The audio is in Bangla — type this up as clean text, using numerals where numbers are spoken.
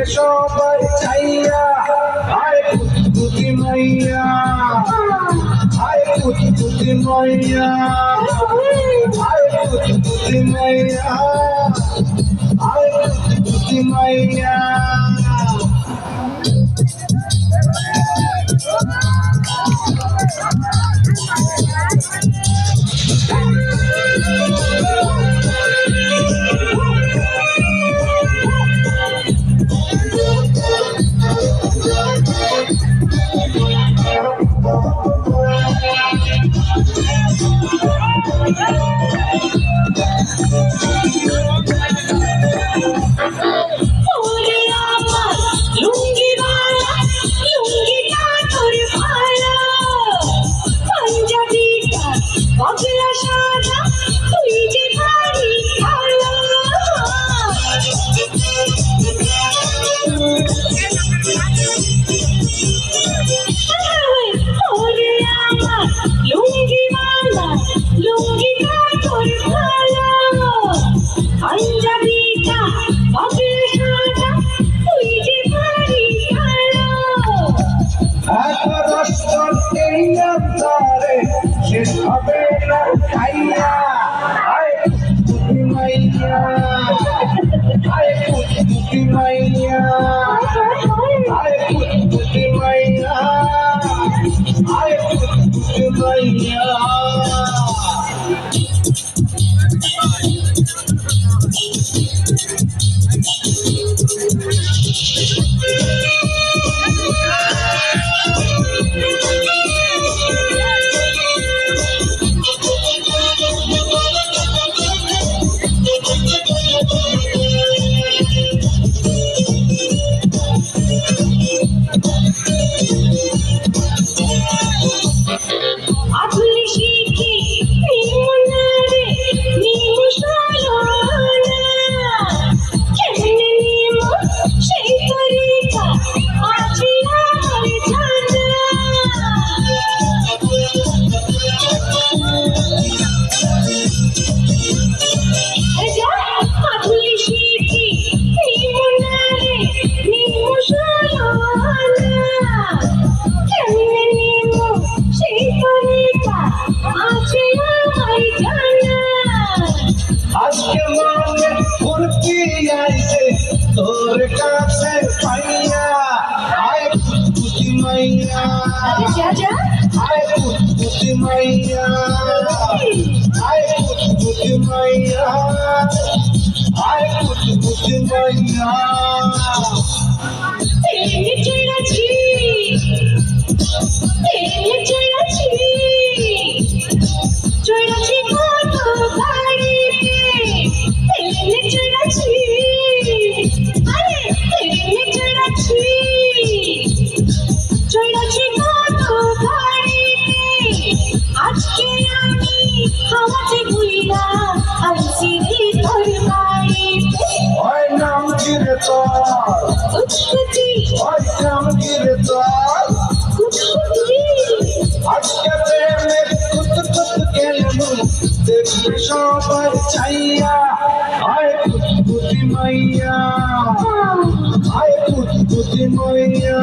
সবাই চাইয়া আয় কুতকুতি মাইয়া আয় কুতকুতি মাইয়া আয় কুতকুতি মাইয়া আয় কুতকুতি মাইয়া শেষ হবে না খাইয়া আয় কুতকুতি মাইয়া আয় কুতকুতি মাইয়া আয় কুতকুতি মাইয়া আয় কুতকুতি মাইয়া তোর কাছে পাইয়া আয় কুতকুতি মাইয়া আয় কুতকুতি মাইয়া আয় কুতকুতি মাইয়া আয় কুতকুতি মাইয়া সবাই চাইয়া আয় কুতকুতি মাইয়া আয় কুতকুতি মাইয়া